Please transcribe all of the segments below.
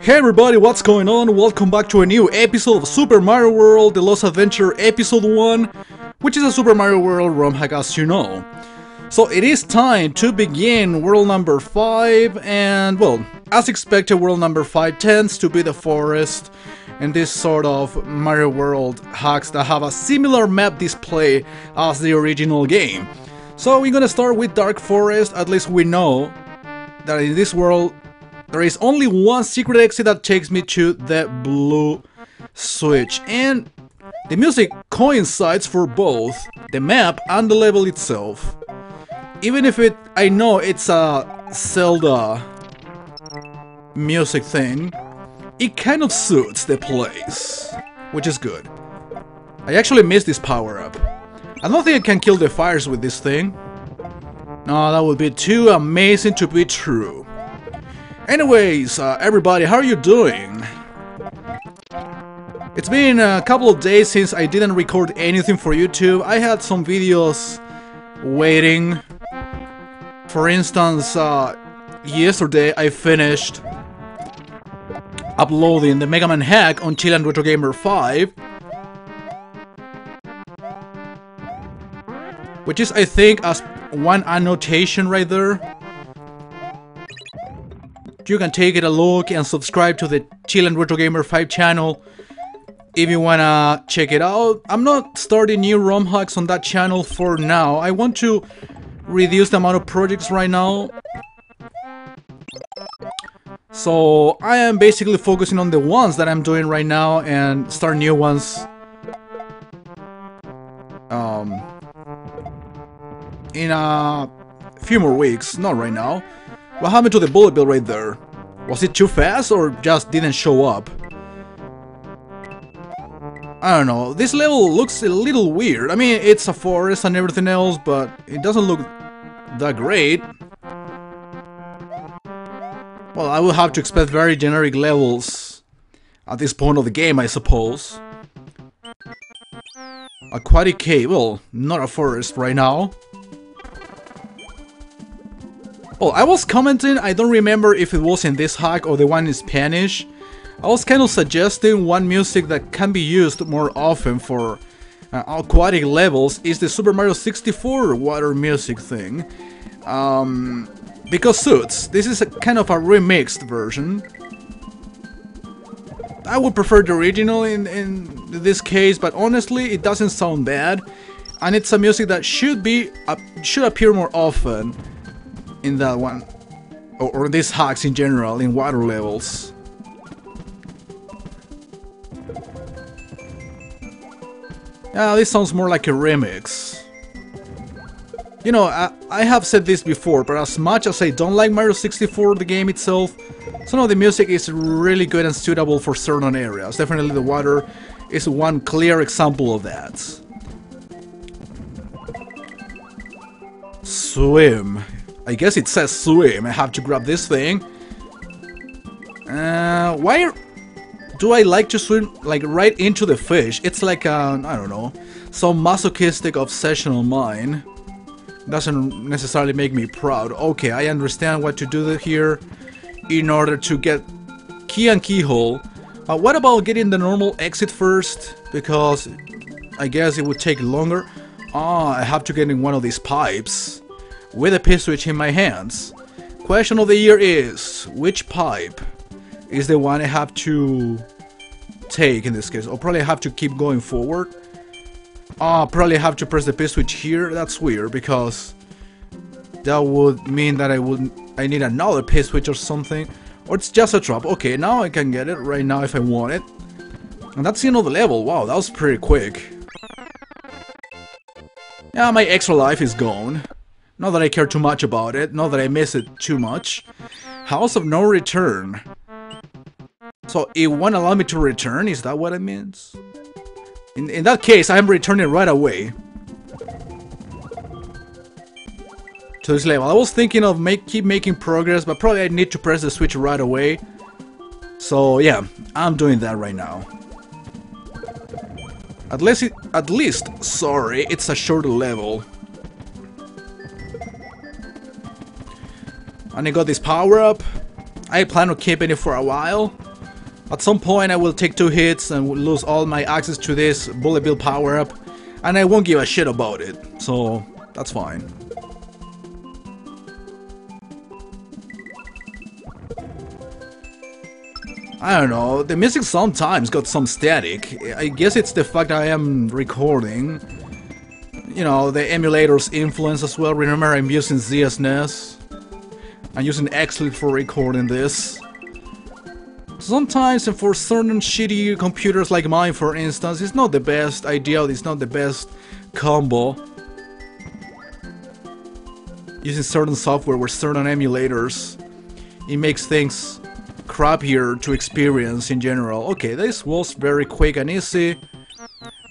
Hey everybody, what's going on? Welcome back to a new episode of Super Mario World The Lost Adventure Episode 1, which is a Super Mario World ROM hack, as you know. So it is time to begin world number 5, and well, as expected, world number 5 tends to be the forest and this sort of Mario World hacks that have a similar map display as the original game. So we're gonna start with Dark Forest. At least we know that in this world there is only one secret exit that takes me to the blue switch, and the music coincides for both the map and the level itself. Even if I know it's a Zelda music thing, it kind of suits the place, which is good. I actually missed this power-up. I don't think I can kill the fires with this thing. No, that would be too amazing to be true. Anyways, everybody, how are you doing? It's been a couple of days since I didn't record anything for YouTube. I had some videos waiting. For instance, yesterday I finished uploading the Mega Man hack on Chill and Retro Gamer 5, which is, I think, as one annotation right there. You can take it a look and subscribe to the Chill and Retro Gamer 5 channel if you wanna check it out. I'm not starting new ROM hacks on that channel for now. I want to reduce the amount of projects right now. So I am basically focusing on the ones that I'm doing right now and start new ones in a few more weeks, not right now. What happened to the bullet bill right there? Was it too fast or just didn't show up? I don't know, this level looks a little weird. I mean, it's a forest and everything else, but it doesn't look that great. Well, I will have to expect very generic levels at this point of the game, I suppose. Aquatic cave, well, not a forest right now. Oh, I was commenting, I don't remember if it was in this hack or the one in Spanish. I was kind of suggesting one music that can be used more often for aquatic levels is the Super Mario 64 water music thing. Because suits. This is a kind of a remixed version. I would prefer the original in this case, but honestly, it doesn't sound bad. And it's a music that should appear more often in that one, or these hacks in general, in water levels. Yeah, this sounds more like a remix. You know, I have said this before, but as much as I don't like Mario 64, the game itself, some of the music is really good and suitable for certain areas. Definitely the water is one clear example of that. Swim. I guess it says swim. I have to grab this thing. Why do I like to swim like right into the fish? It's like I don't know, some masochistic obsession of mine. Doesn't necessarily make me proud. Okay, I understand what to do here in order to get key and keyhole. What about getting the normal exit first? Because I guess it would take longer. I have to get in one of these pipes with a P-switch in my hands. Question of the year is, which pipe is the one I have to take in this case? I'll probably have to keep going forward. Probably have to press the P-switch here. That's weird, because that would mean that I need another P-switch or something. Or it's just a trap. Okay, now I can get it right now if I want it. And that's the end of the level. Wow, that was pretty quick. Yeah, my extra life is gone. Not that I care too much about it, not that I miss it too much. House of no return. So it won't allow me to return, is that what it means? In that case, I am returning right away to this level. I was thinking of keep making progress, but probably I need to press the switch right away. So yeah, I'm doing that right now. At least, sorry, it's a shorter level. And I got this power up. I plan on keeping it for a while. At some point I will take 2 hits and will lose all my access to this bullet bill power up, and I won't give a shit about it, so that's fine. I don't know, the music sometimes got some static. I guess it's the fact I am recording. You know, the emulator's influence as well. Remember, I'm using snes. I'm using XLib for recording this. Sometimes, and for certain shitty computers like mine, for instance, it's not the best idea, it's not the best combo. Using certain software with certain emulators, it makes things crappier to experience in general. Okay, this was very quick and easy.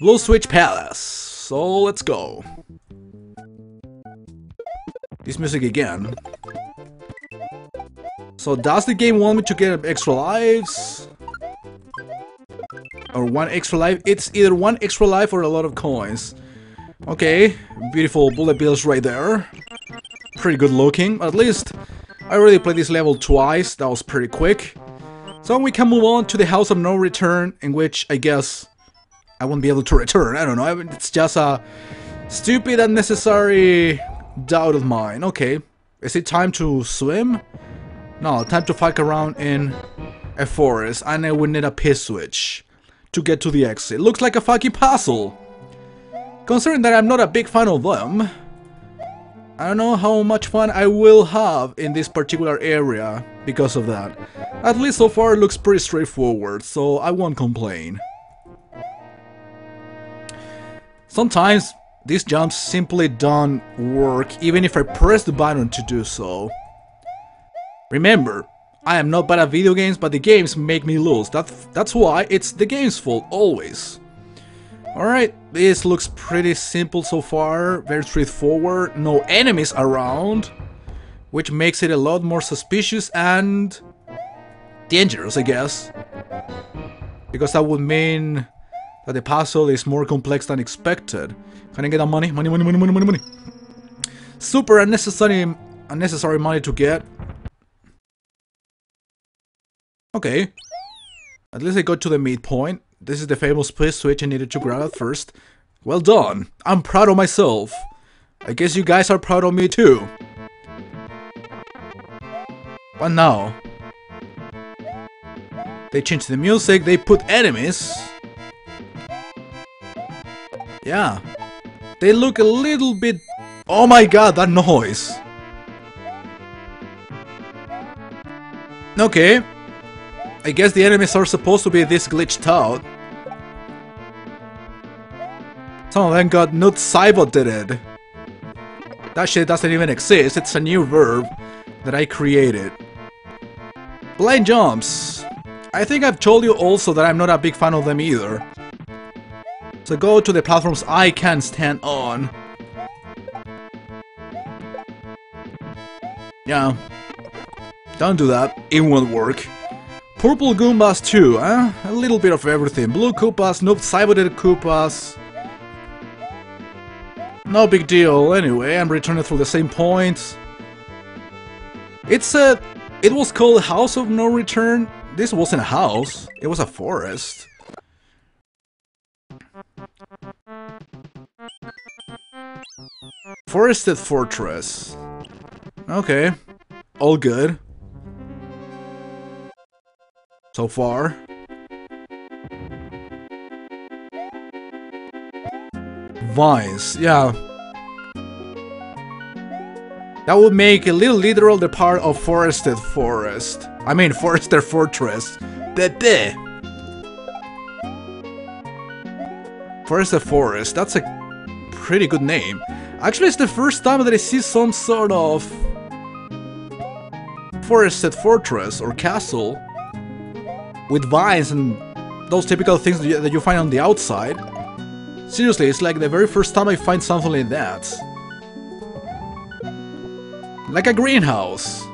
Blue Switch Palace. So let's go. This music again. So does the game want me to get extra lives? Or 1 extra life? It's either 1 extra life or a lot of coins. Okay, beautiful bullet bills right there. Pretty good looking. At least I already played this level twice. That was pretty quick. So we can move on to the House of No Return, in which I guess I won't be able to return. I don't know. It's just a stupid, unnecessary doubt of mine. Okay, is it time to swim? No, time to fuck around in a forest, and I would need a P-switch to get to the exit. Looks like a fucking puzzle. Considering that I'm not a big fan of them, I don't know how much fun I will have in this particular area because of that. At least so far it looks pretty straightforward, so I won't complain. Sometimes these jumps simply don't work, even if I press the button to do so. Remember, I am not bad at video games, but the games make me lose. That's why it's the game's fault, always. Alright, this looks pretty simple so far, very straightforward, no enemies around, which makes it a lot more suspicious and dangerous, I guess. Because that would mean that the puzzle is more complex than expected. Can I get that money? Money, money, money, money, money, money. Super unnecessary money to get. Okay, at least I got to the midpoint. This is the famous P-switch I needed to grab at first. Well done, I'm proud of myself. I guess you guys are proud of me too. What now? They changed the music, they put enemies. Yeah, they look a little bit... Oh my god, that noise! Okay. I guess the enemies are supposed to be this glitched out. Some of them got not cyber-did. That shit doesn't even exist, it's a new verb that I created. Blind jumps. I think I've told you also that I'm not a big fan of them either. So go to the platforms I can stand on. Yeah. Don't do that, it won't work. Purple Goombas too, eh? A little bit of everything. Blue Koopas, noob cyber-did Koopas. No big deal. Anyway, I'm returning through the same point. It was called House of No Return. This wasn't a house, it was a forest. Forested Fortress. Okay, all good. So far. Vines, yeah. That would make a little literal the part of Forested Forest. I mean, Forested Fortress. Bebe. Forested Forest, that's a pretty good name. Actually, it's the first time that I see some sort of Forested Fortress or castle with vines and those typical things that you find on the outside. Seriously, it's like the very first time I find something like that. Like a greenhouse.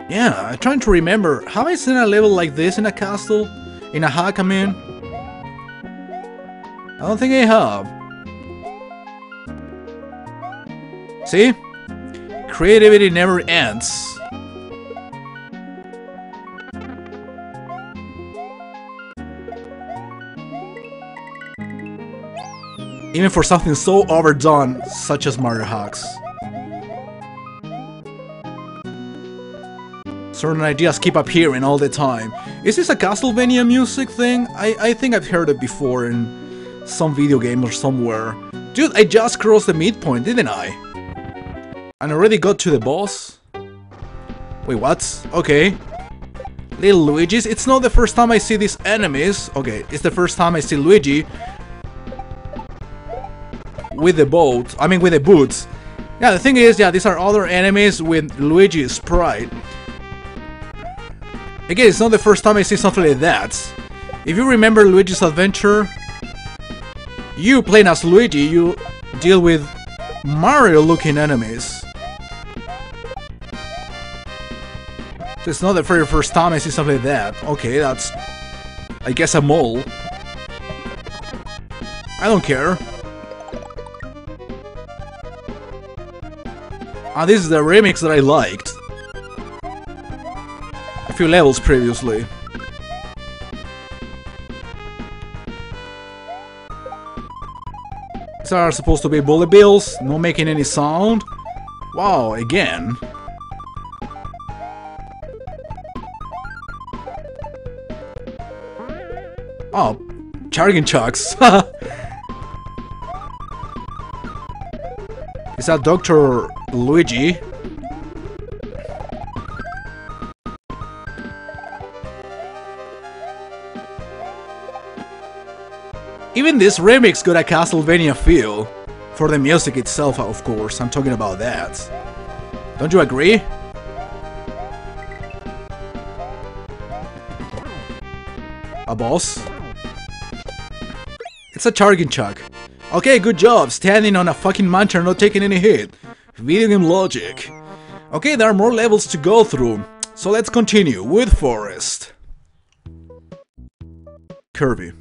Yeah, I'm trying to remember. Have I seen a level like this in a castle? In a hack, I mean? I don't think I have. See? Creativity never ends. Even for something so overdone, such as Mario Hacks. Certain ideas keep appearing all the time. Is this a Castlevania music thing? I think I've heard it before in some video game or somewhere. Dude, I just crossed the midpoint, didn't I? And already got to the boss? Wait, what? Okay. Little Luigi's. It's not the first time I see these enemies. Okay, it's the first time I see Luigi with the boat. I mean, with the boots. Yeah, the thing is, yeah, these are other enemies with Luigi's sprite. Again, it's not the first time I see something like that. If you remember Luigi's Adventure, you playing as Luigi, you deal with Mario-looking enemies. So it's not the very first time I see something like that. Okay, that's, I guess, a mole. I don't care. Ah, this is the remix that I liked. A few levels previously. These are supposed to be bullet bills, not making any sound. Wow, again. Oh, charging chucks. Is that Dr. Luigi? Even this remix got a Castlevania feel. For the music itself, of course, I'm talking about that. Don't you agree? A boss? It's a charging chuck. Okay, good job, standing on a fucking mountain not taking any hit. Video game logic. Okay, there are more levels to go through, so let's continue with Forest. Kirby.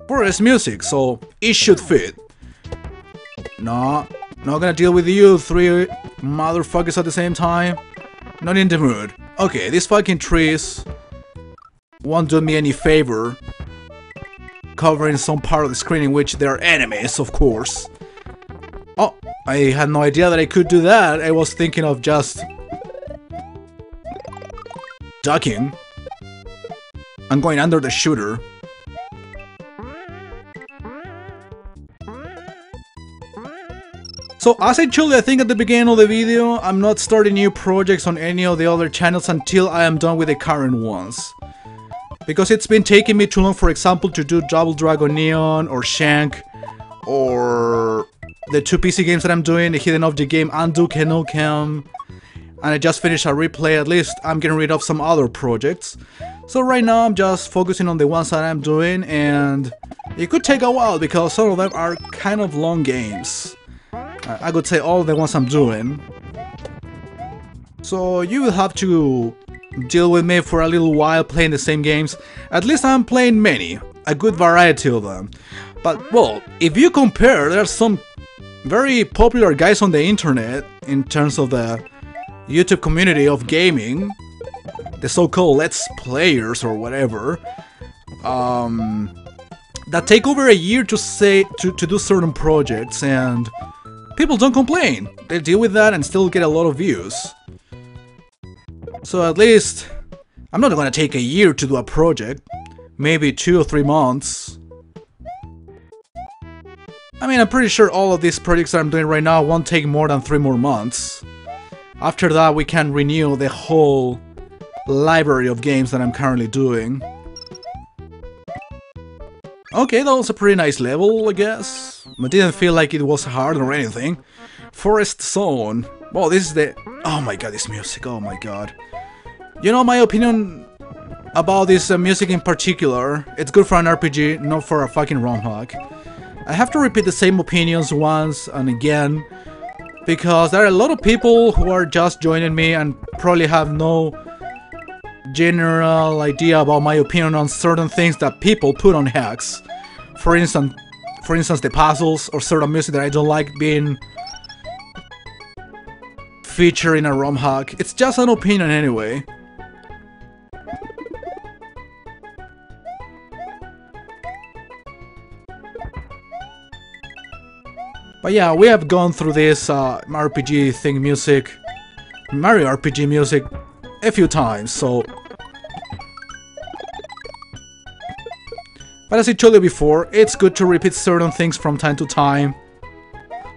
Forest music, so it should fit. No, not gonna deal with you three motherfuckers at the same time. Not in the mood. Okay, these fucking trees won't do me any favor, covering some part of the screen in which there are enemies, of course. Oh, I had no idea that I could do that. I was thinking of just ducking and going under the shooter. So, as I told you, I think at the beginning of the video, I'm not starting new projects on any of the other channels until I am done with the current ones. Because it's been taking me too long, for example, to do Double Dragon Neon or Shank, or the two PC games that I'm doing, the Hidden Object game and Duke Nukem. And I just finished a replay. At least I'm getting rid of some other projects. So right now I'm just focusing on the ones that I'm doing, and it could take a while because some of them are kind of long games. I could say all the ones I'm doing. So you will have to deal with me for a little while playing the same games. At least I'm playing many, a good variety of them. But well, if you compare, there are some very popular guys on the internet in terms of the YouTube community of gaming, the so-called Let's Players or whatever, that take over a year to do certain projects, and people don't complain. They deal with that and still get a lot of views. So at least I'm not gonna take a year to do a project, maybe 2 or 3 months. I mean, I'm pretty sure all of these projects that I'm doing right now won't take more than 3 more months. After that, we can renew the whole library of games that I'm currently doing. Okay, that was a pretty nice level, I guess. It didn't feel like it was hard or anything. Forest Zone. Well, this is the... Oh my god, this music, oh my god. You know, my opinion about this music in particular, it's good for an RPG, not for a fucking ROM hack. I have to repeat the same opinions once and again, because there are a lot of people who are just joining me and probably have no general idea about my opinion on certain things that people put on hacks. For instance, the puzzles or certain music that I don't like being featured in a ROM hack. It's just an opinion anyway. But yeah, we have gone through this RPG thing music, Mario RPG music, a few times, so... But as I told you before, it's good to repeat certain things from time to time.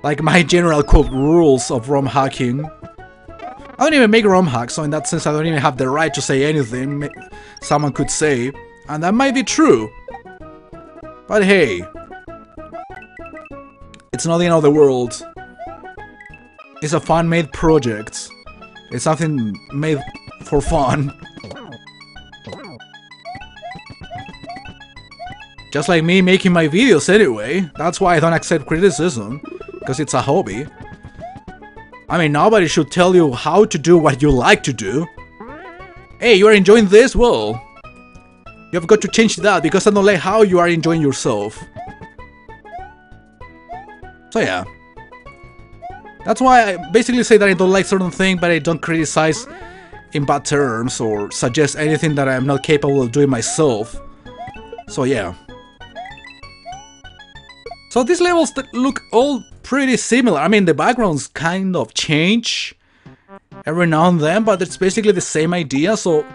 Like my general quote rules of ROM hacking. I don't even make ROM hacks, so in that sense I don't even have the right to say anything someone could say. And that might be true. But hey, it's not the end of the world. It's a fan-made project. It's something made for fun. Just like me making my videos anyway. That's why I don't accept criticism. Because it's a hobby. I mean, nobody should tell you how to do what you like to do. Hey, you are enjoying this? Well, you have got to change that because I don't like how you are enjoying yourself. So yeah. That's why I basically say that I don't like certain things, but I don't criticize in bad terms or suggest anything that I am not capable of doing myself. So yeah. So these levels look all pretty similar. I mean, the backgrounds kind of change every now and then, but it's basically the same idea. So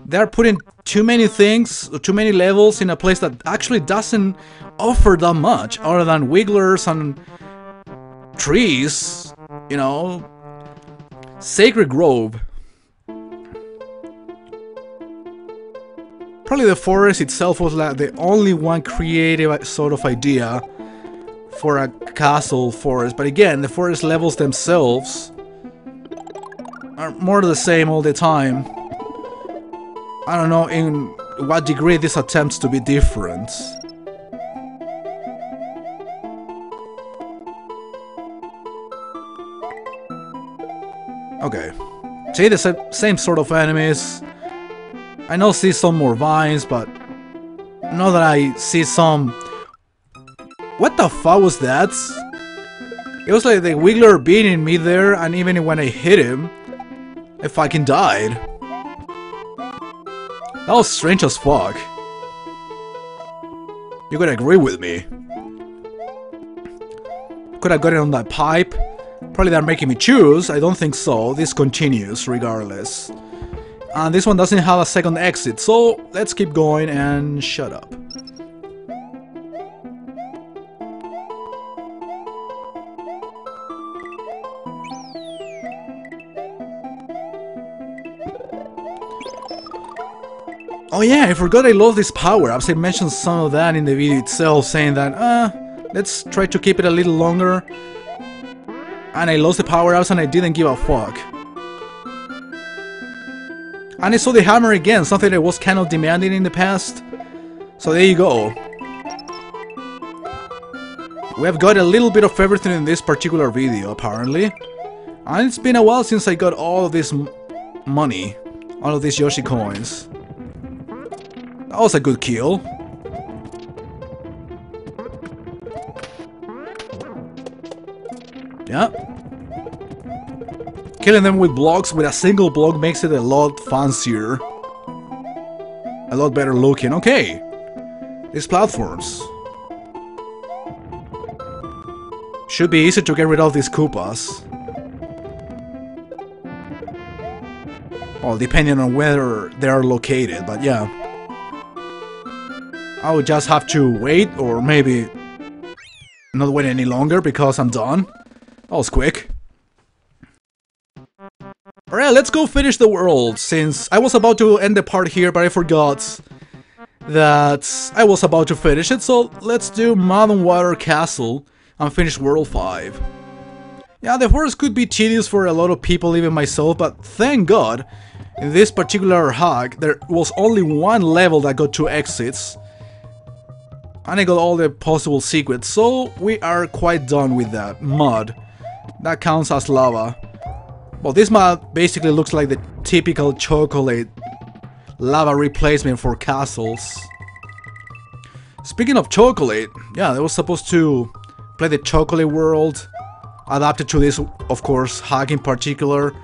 they're putting too many things, too many levels in a place that actually doesn't offer that much, other than wigglers and trees, you know, Sacred Grove. Probably the forest itself was like the only one creative sort of idea for a castle forest, but again, the forest levels themselves are more the same all the time. I don't know in what degree this attempts to be different. Okay, see the same sort of enemies. I know see some more vines, but not that I see some... What the fuck was that? It was like the Wiggler beating me there, and even when I hit him, I fucking died. That was strange as fuck. You gotta agree with me. Could have got it on that pipe? Probably they're making me choose. I don't think so. This continues regardless. And this one doesn't have a second exit, so let's keep going and shut up. Oh yeah, I forgot I love these power-ups. I mentioned some of that in the video itself, saying that, let's try to keep it a little longer. And I lost the power-ups and I didn't give a fuck. And I saw the hammer again, something that was kind of demanding in the past. So there you go. We have got a little bit of everything in this particular video, apparently. And it's been a while since I got all of this money. All of these Yoshi coins. That was a good kill. Yeah. Killing them with blocks, with a single block, makes it a lot fancier. A lot better looking. Okay. These platforms. Should be easy to get rid of these Koopas. Well, depending on where they are located, but yeah. I would just have to wait, or maybe not wait any longer because I'm done. That was quick. Alright, let's go finish the world, since I was about to end the part here, but I forgot that I was about to finish it, so let's do Mud and Water Castle and finish World 5. Yeah, the forest could be tedious for a lot of people, even myself, but thank God, in this particular hack, there was only one level that got 2 exits. And I got all the possible secrets, so we are quite done with that. Mud. That counts as lava. Well, this mud basically looks like the typical chocolate lava replacement for castles. Speaking of chocolate, yeah, they was supposed to play the chocolate world, adapted to this, of course, hack in particular,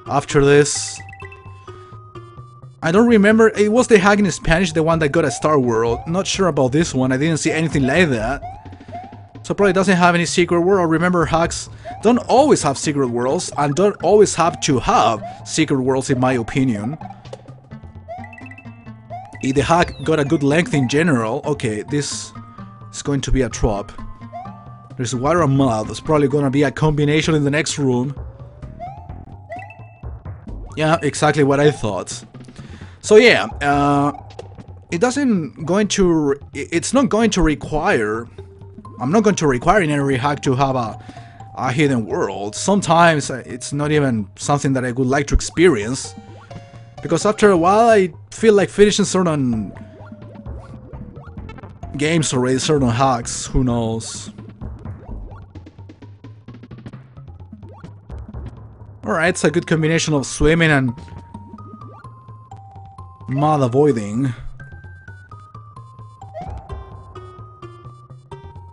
after this. I don't remember, it was the hack in Spanish, the one that got a Star World. Not sure about this one, I didn't see anything like that. So probably doesn't have any secret world. Remember, hacks don't always have secret worlds and don't always have to have secret worlds, in my opinion. If the hack got a good length in general, okay, this is going to be a trap. There's water and mud. There's probably going to be a combination in the next room. Yeah, exactly what I thought. So yeah, it's not going to require, I'm not going to require in every hack to have a hidden world. Sometimes it's not even something that I would like to experience, because after a while I feel like finishing certain games already, certain hacks, who knows. Alright, it's a good combination of swimming and mud avoiding.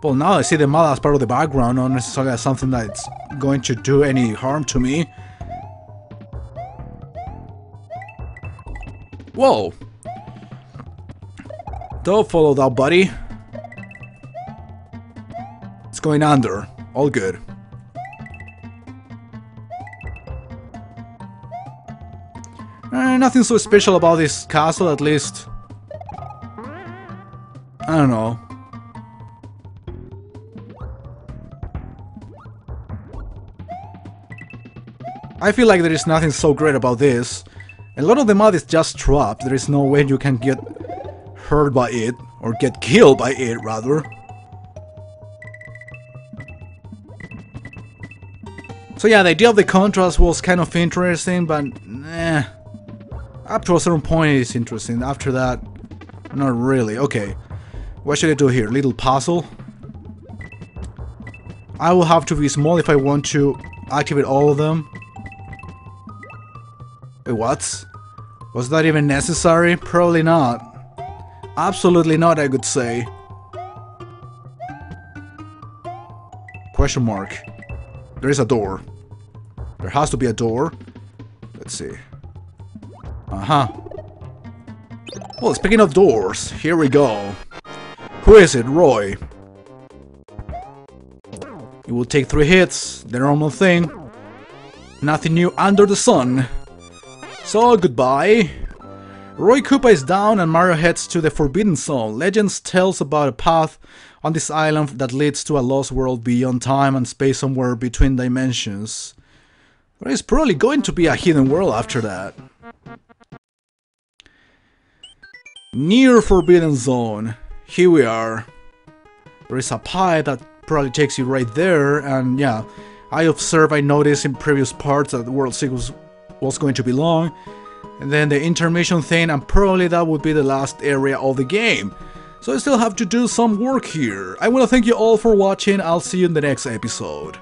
Well, now I see the mud as part of the background, not necessarily as something that's going to do any harm to me. Whoa! Don't follow that, buddy. It's going under. All good. Nothing so special about this castle, at least. I don't know. I feel like there is nothing so great about this. A lot of the mud is just trapped. There is no way you can get hurt by it, or get killed by it, rather. So yeah, the idea of the contrast was kind of interesting, but up to a certain point it's interesting. After that, not really. Okay, what should I do here? Little puzzle. I will have to be small if I want to activate all of them. Wait, what? Was that even necessary? Probably not. Absolutely not, I could say. Question mark. There is a door. There has to be a door. Let's see. Well, speaking of doors, here we go. Who is it? Roy. It will take 3 hits, the normal thing. Nothing new under the sun. So, goodbye. Roy Koopa is down and Mario heads to the Forbidden Zone. Legends tells about a path on this island that leads to a lost world beyond time and space, somewhere between dimensions. There is probably going to be a hidden world after that. Near Forbidden Zone. Here we are. There is a pipe that probably takes you right there, and yeah, I noticed in previous parts that the world sequence was going to be long, and then the intermission thing, and probably that would be the last area of the game. So I still have to do some work here. I want to thank you all for watching. I'll see you in the next episode.